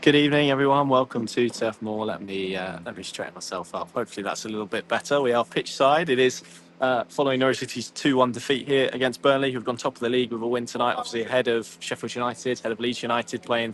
Good evening, everyone. Welcome to Turf Moor. Let me straighten myself up. Hopefully, that's a little bit better. We are pitch side. It is following Norwich City's 2-1 defeat here against Burnley, who've gone top of the league with a win tonight. Obviously, ahead of Sheffield United, ahead of Leeds United, playing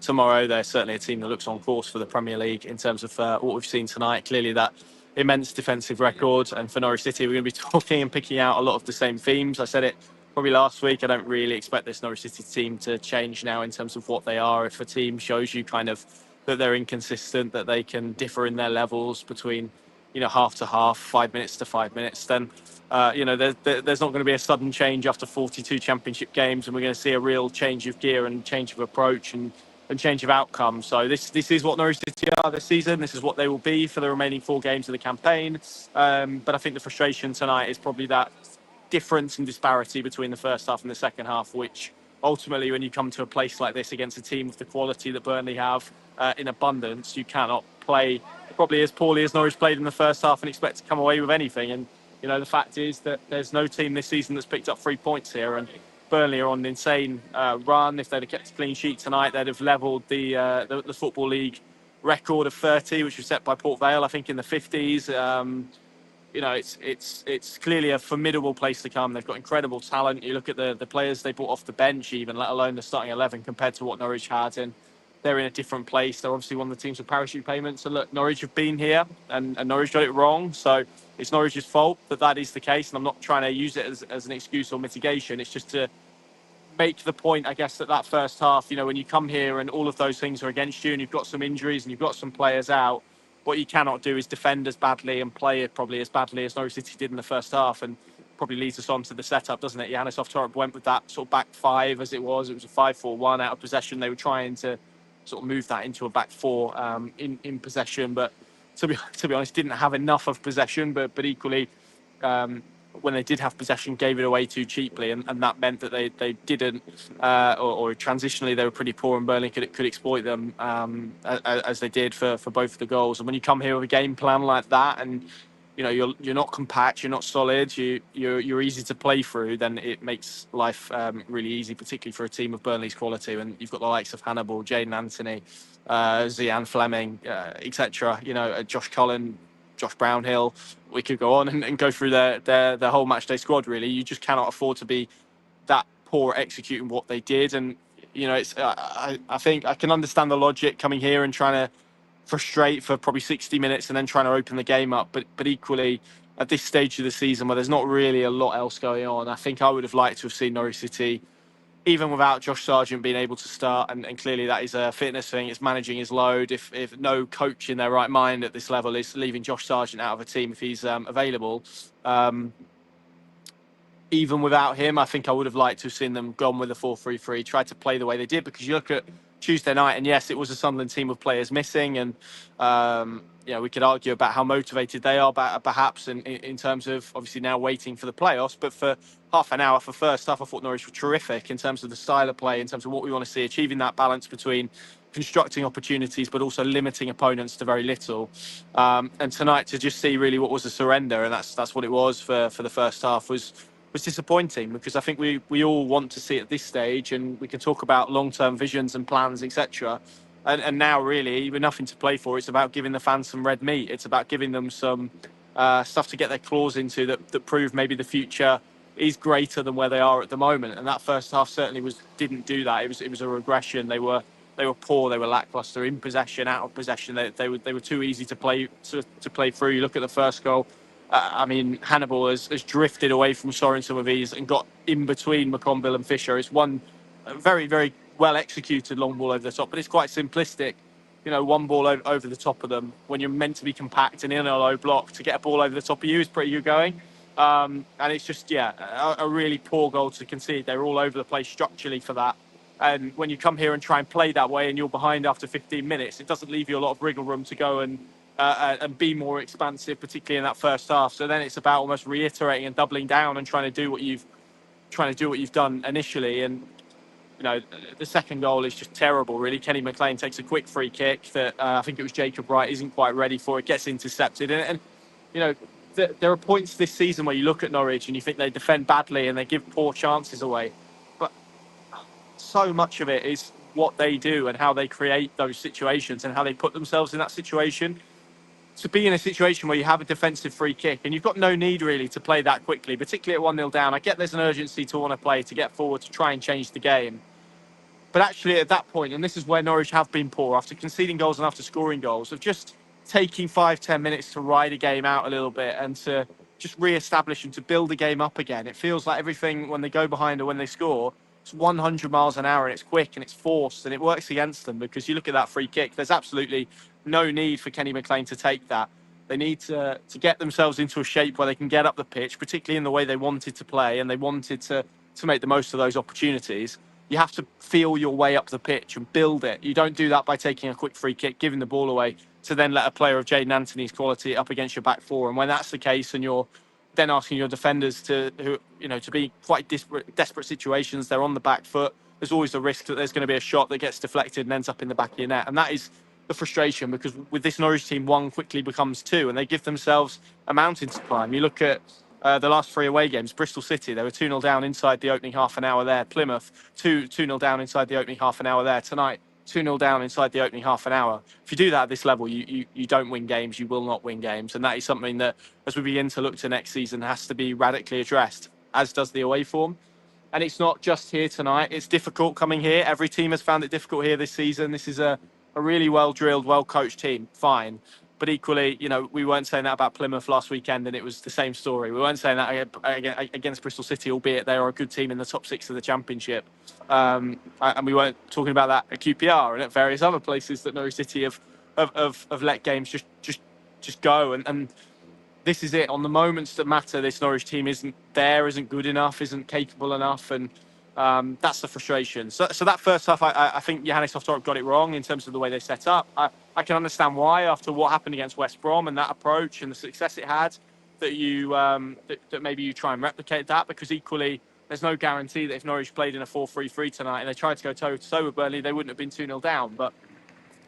tomorrow. They're certainly a team that looks on course for the Premier League in terms of what we've seen tonight. Clearly, that immense defensive record. And for Norwich City, we're going to be talking and picking out a lot of the same themes. I said it probably last week. I don't really expect this Norwich City team to change now in terms of what they are. If a team shows you kind of that they're inconsistent, that they can differ in their levels between, half to half, 5 minutes to 5 minutes, then, there's not going to be a sudden change after 42 championship games, and we're going to see a real change of gear and change of approach and change of outcome. So this is what Norwich City are this season. This is what they will be for the remaining 4 games of the campaign. But I think the frustration tonight is probably that difference and disparity between the first half and the second half, which ultimately, when you come to a place like this against a team of the quality that Burnley have in abundance, you cannot play probably as poorly as Norwich played in the first half and expect to come away with anything. And the fact is that there's no team this season that's picked up 3 points here, and Burnley are on an insane run. If they'd have kept a clean sheet tonight, they'd have levelled the Football League record of 30, which was set by Port Vale, I think, in the 50s. It's clearly a formidable place to come. They've got incredible talent. You look at the players they brought off the bench, even let alone the starting 11, compared to what Norwich had, and they're in a different place. They're obviously one of the teams with parachute payments. And look, Norwich have been here, and Norwich got it wrong. So it's Norwich's fault that is the case. And I'm not trying to use it as an excuse or mitigation. It's just to make the point, I guess, that first half, when you come here and all of those things are against you and you've got some injuries and you've got some players out, what you cannot do is defend as badly and play it probably as badly as Norwich City did in the first half, and probably leads us on to the setup, doesn't it? Yanis Oftorp went with that sort of back 5 as it was. It was a 5-4-1 out of possession. They were trying to sort of move that into a back 4 in possession, but to be honest, didn't have enough of possession, but equally, when they did have possession, gave it away too cheaply, and that meant that they didn't, or transitionally they were pretty poor, and Burnley could exploit them as they did for both of the goals. And when you come here with a game plan like that, and you're not compact, you're not solid, you're easy to play through, then it makes life really easy, particularly for a team of Burnley's quality. And you've got the likes of Hannibal, Jayden Anthony, Zian Fleming, etc. Josh Cullen, Josh Brownhill. We could go on and go through their whole matchday squad. Really, you just cannot afford to be that poor at executing what they did. And it's I think I can understand the logic coming here and trying to frustrate for probably 60 minutes and then trying to open the game up. But equally, at this stage of the season where there's not really a lot else going on, I think I would have liked to have seen Norwich City, even without Josh Sargent being able to start, and clearly that is a fitness thing, it's managing his load. If no coach in their right mind at this level is leaving Josh Sargent out of a team if he's available, even without him, I think I would have liked to have seen them gone with a 4-3-3, tried to play the way they did, because you look at Tuesday night, and yes, it was a Sunderland team with players missing, and we could argue about how motivated they are, perhaps, in terms of obviously now waiting for the playoffs. But for half an hour, for first half, I thought Norwich were terrific in terms of the style of play, in terms of what we want to see, achieving that balance between constructing opportunities but also limiting opponents to very little. And tonight, to just see really what was a surrender, and that's what it was for the first half, was disappointing, because I think we all want to see at this stage, and we can talk about long-term visions and plans, etc. And now, really, with nothing to play for, it's about giving the fans some red meat. It's about giving them some stuff to get their claws into that prove maybe the future is greater than where they are at the moment. And that first half certainly didn't do that. It was a regression. They were poor. They were lackluster in possession, out of possession. They were too easy to play through. You look at the first goal. Hannibal has drifted away from Sorensen with ease and got in between McConville and Fisher. It's one very, very well executed long ball over the top, but it's quite simplistic. One ball over the top of them when you're meant to be compact and in a low block, to get a ball over the top of you is pretty good going. And it's just, a really poor goal to concede. They're all over the place structurally for that. And when you come here and try and play that way and you're behind after 15 minutes, it doesn't leave you a lot of wriggle room to go and be more expansive, particularly in that first half. So then it's about almost reiterating and doubling down and trying to do what you've done initially. And the second goal is just terrible, really. Kenny McLean takes a quick free kick that I think it was Jacob Wright isn't quite ready for. It gets intercepted, and there are points this season where you look at Norwich and you think they defend badly and they give poor chances away, but so much of it is what they do and how they create those situations and how they put themselves in that situation. To be in a situation where you have a defensive free kick and you've got no need really to play that quickly, particularly at 1-0 down. I get there's an urgency to want to play, to get forward, to try and change the game. But actually, at that point, and this is where Norwich have been poor after conceding goals and after scoring goals, of just taking 5-10 minutes to ride a game out a little bit and to just re-establish and to build the game up again. It feels like everything, when they go behind or when they score, it's 100 miles an hour and it's quick and it's forced and it works against them, because you look at that free kick, there's absolutely no need for Kenny McLean to take that. They need to get themselves into a shape where they can get up the pitch, particularly in the way they wanted to play, and they wanted to make the most of those opportunities. You have to feel your way up the pitch and build it. You don't do that by taking a quick free kick, giving the ball away, to then let a player of Jayden Anthony's quality up against your back four. And when that's the case, and you're then asking your defenders to be quite desperate situations, they're on the back foot, there's always the risk that there's going to be a shot that gets deflected and ends up in the back of your net. And that is the frustration, because with this Norwich team, one quickly becomes two, and they give themselves a mountain to climb. You look at the last three away games. Bristol City, they were 2-0 down inside the opening half an hour there. Plymouth, 2-0 down inside the opening half an hour there. Tonight, 2-0 down inside the opening half an hour. If you do that at this level, you don't win games. You will not win games. And that is something that, as we begin to look to next season, has to be radically addressed, as does the away form. And it's not just here tonight. It's difficult coming here. Every team has found it difficult here this season. This is a really well-drilled, well-coached team. Fine. But equally, we weren't saying that about Plymouth last weekend, and it was the same story. We weren't saying that against Bristol City, albeit they are a good team in the top six of the Championship. And we weren't talking about that at QPR and at various other places that Norwich City have let games just go. And this is it. On the moments that matter, this Norwich team isn't good enough, isn't capable enough, and that's the frustration. So that first half, I think Johannes Hoftrup got it wrong in terms of the way they set up. I can understand why, after what happened against West Brom and that approach and the success it had, that that maybe you try and replicate that, because equally, there's no guarantee that if Norwich played in a 4-3-3 tonight and they tried to go toe-to-toe with Burnley, they wouldn't have been 2-0 down. But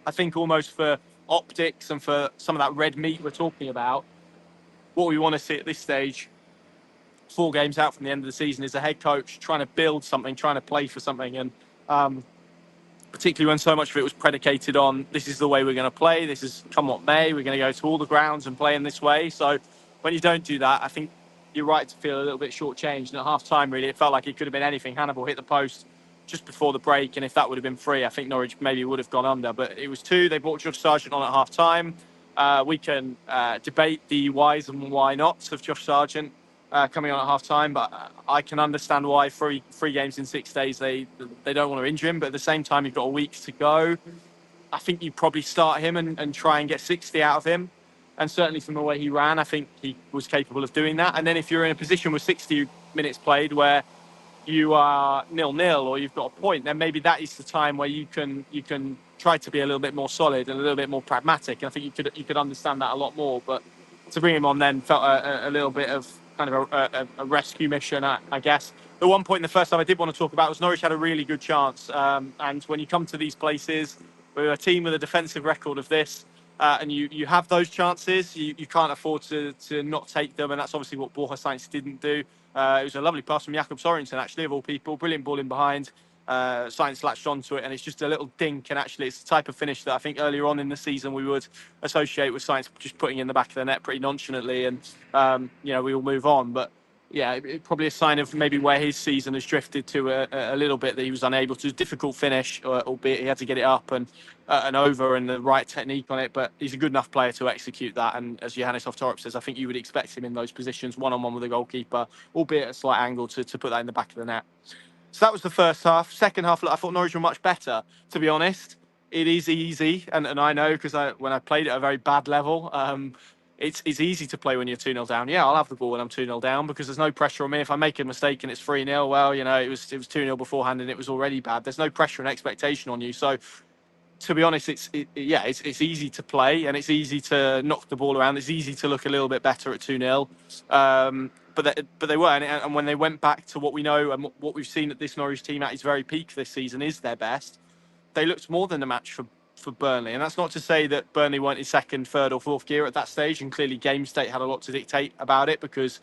I think almost for optics and for some of that red meat we're talking about, what we want to see at this stage, 4 games out from the end of the season, is a head coach trying to build something, trying to play for something. And particularly when so much of it was predicated on, this is the way we're going to play, this is come what may, we're going to go to all the grounds and play in this way. So when you don't do that, I think you're right to feel a little bit shortchanged. And at half-time, really, it felt like it could have been anything. Hannibal hit the post just before the break, and if that would have been 3, I think Norwich maybe would have gone under. But it was 2. They brought Josh Sargent on at half-time. We can debate the whys and why nots of Josh Sargent coming on at half-time, but I can understand why 3 games in 6 days they don't want to injure him. But at the same time, you've got a week to go. I think you probably start him and try and get 60 out of him. And certainly from the way he ran, I think he was capable of doing that. And then if you're in a position with 60 minutes played where you are 0-0 or you've got a point, then maybe that is the time where you can try to be a little bit more solid and a little bit more pragmatic. And I think you could understand that a lot more. But to bring him on then felt a little bit of kind of a rescue mission, I guess. The one point in the first half I did want to talk about was Norwich had a really good chance. And when you come to these places, we're a team with a defensive record of this, and you have those chances, you can't afford to not take them. And that's obviously what Borja Sainz didn't do. It was a lovely pass from Jakob Sorensen, actually, of all people. Brilliant ball in behind. Sainz latched onto it, and it's just a little dink. And actually, it's the type of finish that I think earlier on in the season we would associate with Sainz just putting in the back of the net pretty nonchalantly, and we will move on. But yeah, probably a sign of maybe where his season has drifted to a little bit, that he was unable to. Difficult finish, albeit he had to get it up and over, and the right technique on it. But he's a good enough player to execute that. And as Johannes Hoftrup says, I think you would expect him in those positions, one-on-one with a goalkeeper, albeit at a slight angle, to put that in the back of the net. So that was the first half. Second half, I thought Norwich were much better, to be honest. It is easy, and I know, because when I played at a very bad level, it's easy to play when you're 2-0 down. Yeah, I'll have the ball when I'm 2-0 down, because there's no pressure on me. If I make a mistake and it's 3-0, well, it was 2-0 beforehand and it was already bad. There's no pressure and expectation on you. So, to be honest, it's easy to play, and it's easy to knock the ball around. It's easy to look a little bit better at 2-0. But they weren't. And when they went back to what we know and what we've seen at this Norwich team at its very peak this season is their best, they looked more than a match for Burnley. And that's not to say that Burnley weren't in second, third or fourth gear at that stage. And clearly game state had a lot to dictate about it, because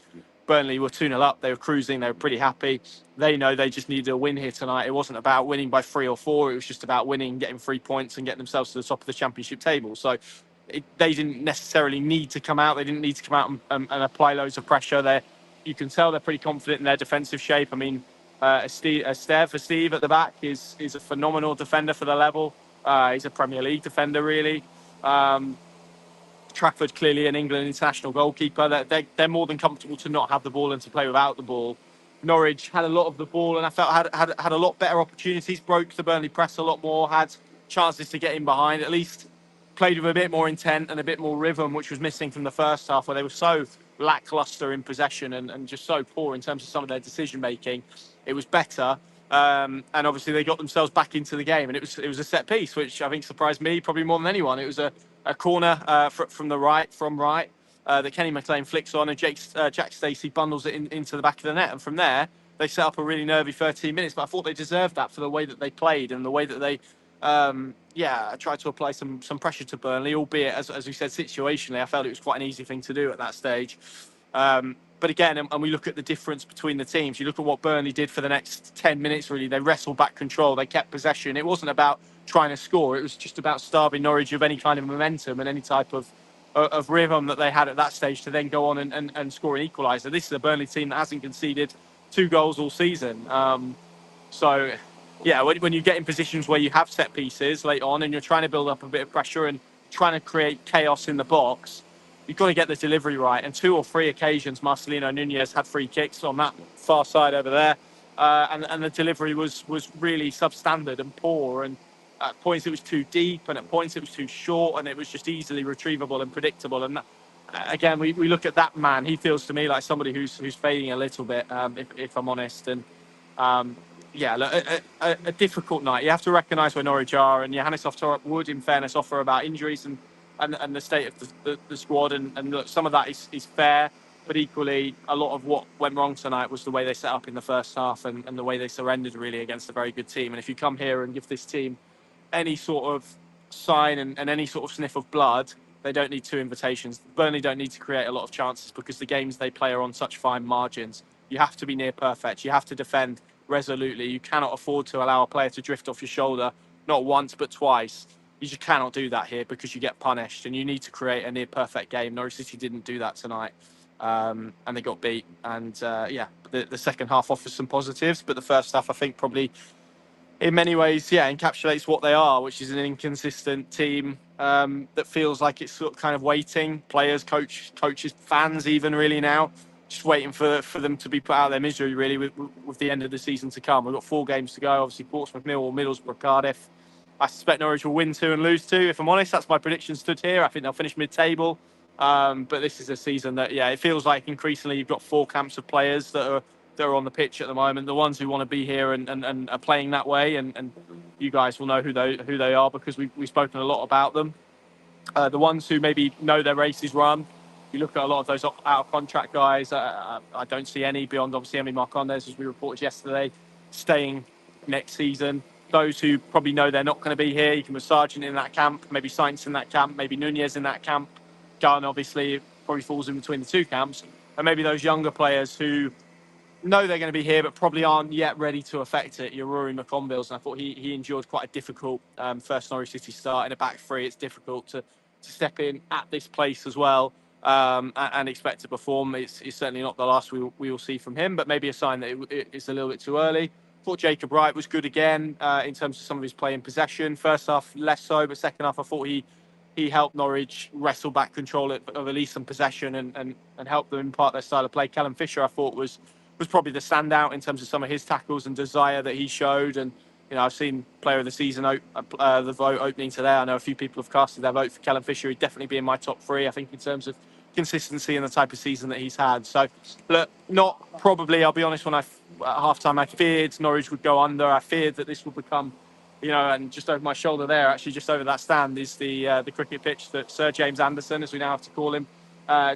Burnley were 2-0 up. They were cruising. They were pretty happy. They know they just needed a win here tonight. It wasn't about winning by 3 or 4. It was just about winning, getting 3 points and getting themselves to the top of the Championship table. So they didn't necessarily need to come out. They didn't need to come out and apply loads of pressure. You can tell they're pretty confident in their defensive shape. I mean, Steve at the back is a phenomenal defender for the level. He's a Premier League defender, really. Trafford, clearly an England international goalkeeper. They're more than comfortable to not have the ball and to play without the ball. Norwich had a lot of the ball, and I felt had a lot better opportunities, broke the Burnley press a lot more, had chances to get in behind, at least played with a bit more intent and a bit more rhythm, which was missing from the first half, where they were so lacklustre in possession and just so poor in terms of some of their decision making. It was better. And obviously they got themselves back into the game, and it was a set piece, which I think surprised me probably more than anyone. It was a corner from right that Kenny McLean flicks on, and Jack Stacey bundles it into the back of the net, and from there they set up a really nervy 13 minutes. But I thought they deserved that for the way that they played and the way that they tried to apply some pressure to Burnley, albeit as we said, situationally I felt it was quite an easy thing to do at that stage. But again, and we look at the difference between the teams. You look at what Burnley did for the next 10 minutes, really. They wrestled back control. They kept possession. It wasn't about trying to score. It was just about starving Norwich of any kind of momentum and any type of rhythm that they had at that stage to then go on and score an equaliser. This is a Burnley team that hasn't conceded 2 goals all season. So, yeah, when you get in positions where you have set pieces late on and you're trying to build up a bit of pressure and trying to create chaos in the box, you've got to get the delivery right. And 2 or 3 occasions, Marcelino Nunez had free kicks on that far side over there. And the delivery was really substandard and poor. And at points it was too deep, and at points it was too short, and it was just easily retrievable and predictable. And that, again, we look at that man. He feels to me like somebody who's fading a little bit, if I'm honest. And a difficult night. You have to recognise where Norwich are, and Johannes Oftorp would, in fairness, offer about injuries and the state of the squad, and look, some of that is fair, but equally a lot of what went wrong tonight was the way they set up in the first half and the way they surrendered really against a very good team. And if you come here and give this team any sort of sign and any sort of sniff of blood, they don't need 2 invitations. Burnley don't need to create a lot of chances because the games they play are on such fine margins. You have to be near perfect. You have to defend resolutely. You cannot afford to allow a player to drift off your shoulder, not once but twice. You just cannot do that here because you get punished, and you need to create a near perfect game. Norwich City didn't do that tonight, and they got beat. And the second half offers some positives, but the first half I think probably in many ways encapsulates what they are, which is an inconsistent team that feels like it's sort of kind of waiting. Players, coaches, fans even really now just waiting for them to be put out of their misery really with the end of the season to come. We've got 4 games to go, obviously Portsmouth, Millwall, Middlesbrough, Cardiff. I suspect Norwich will win 2 and lose 2. If I'm honest, that's my prediction stood here. I think they'll finish mid-table. But this is a season that, it feels like increasingly you've got 4 camps of players that are on the pitch at the moment. The ones who want to be here and are playing that way, and you guys will know who they are because we've spoken a lot about them. The ones who maybe know their race is run. You look at a lot of those out-of-contract guys. I don't see any beyond, obviously, Emi Marcondes, as we reported yesterday, staying next season. Those who probably know they're not going to be here, you can put Sargent in that camp, maybe Sainz in that camp, maybe Nunez in that camp. Gunn, obviously, probably falls in between the 2 camps. And maybe those younger players who know they're going to be here but probably aren't yet ready to affect it. You're Rory McConville's, and I thought he endured quite a difficult first Norwich City start in a back 3. It's difficult to step in at this place as well and expect to perform. It's certainly not the last we will see from him, but maybe a sign that it's a little bit too early. Thought Jacob Wright was good again in terms of some of his play in possession. First half less so, but second half I thought he helped Norwich wrestle back control of at least some possession and help them impart their style of play. Callum Fisher I thought was probably the standout in terms of some of his tackles and desire that he showed. And I've seen Player of the Season the vote opening today. I know a few people have casted their vote for Callum Fisher. He'd definitely be in my top 3, I think, in terms of consistency and the type of season that he's had. So, look, not probably, I'll be honest, when at half-time I feared Norwich would go under. I feared that this would become, and just over my shoulder there, actually just over that stand, is the cricket pitch that Sir James Anderson, as we now have to call him,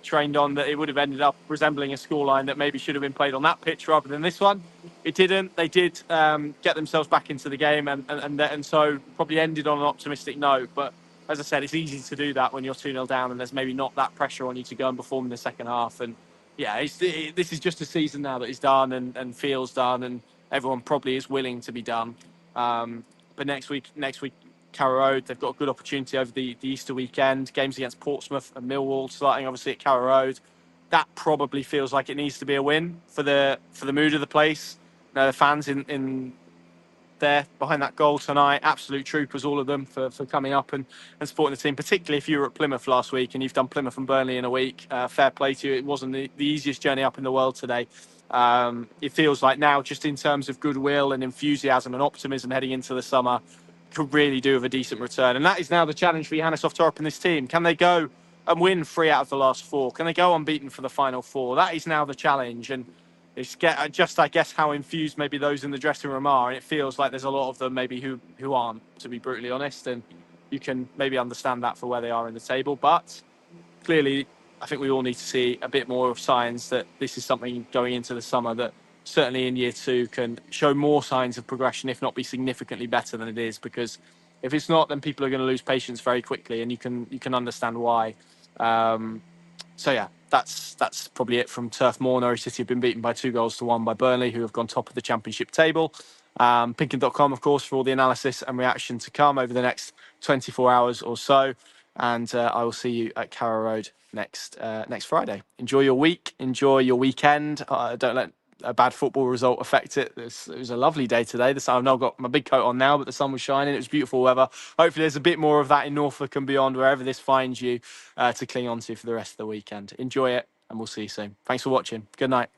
trained on, that it would have ended up resembling a scoreline that maybe should have been played on that pitch rather than this one. It didn't. They did get themselves back into the game and so probably ended on an optimistic note. But as I said, it's easy to do that when you're 2-0 down and there's maybe not that pressure on you to go and perform in the second half. And Yeah, this is just a season now that is done and feels done, and everyone probably is willing to be done. But next week, Carrow Road, they've got a good opportunity over the Easter weekend. Games against Portsmouth and Millwall starting obviously at Carrow Road. That probably feels like it needs to be a win for the mood of the place. The fans in there behind that goal tonight. Absolute troopers, all of them, for coming up and supporting the team, particularly if you were at Plymouth last week and you've done Plymouth and Burnley in a week. Fair play to you. It wasn't the easiest journey up in the world today. It feels like now, just in terms of goodwill and enthusiasm and optimism heading into the summer, could really do with a decent return. And that is now the challenge for Johannes Oftorp and this team. Can they go and win 3 out of the last 4? Can they go unbeaten for the final 4? That is now the challenge. And it's just, I guess, how infused maybe those in the dressing room are, and it feels like there's a lot of them maybe who aren't, to be brutally honest, and you can maybe understand that for where they are in the table. But clearly, I think we all need to see a bit more of signs that this is something going into the summer that certainly in year 2 can show more signs of progression, if not be significantly better than it is. Because if it's not, then people are going to lose patience very quickly, and you can understand why. So yeah, that's probably it from Turf Moor. Norwich City have been beaten by 2-1 by Burnley, who have gone top of the Championship table. Pinkin.com, of course, for all the analysis and reaction to come over the next 24 hours or so. And I will see you at Carrow Road next Friday. Enjoy your week. Enjoy your weekend. Don't let a bad football result affect it. It was a lovely day today. I've now got my big coat on now, but the sun was shining. It was beautiful weather. Hopefully there's a bit more of that in Norfolk and beyond, wherever this finds you, to cling on to for the rest of the weekend. Enjoy it, and we'll see you soon. Thanks for watching. Good night.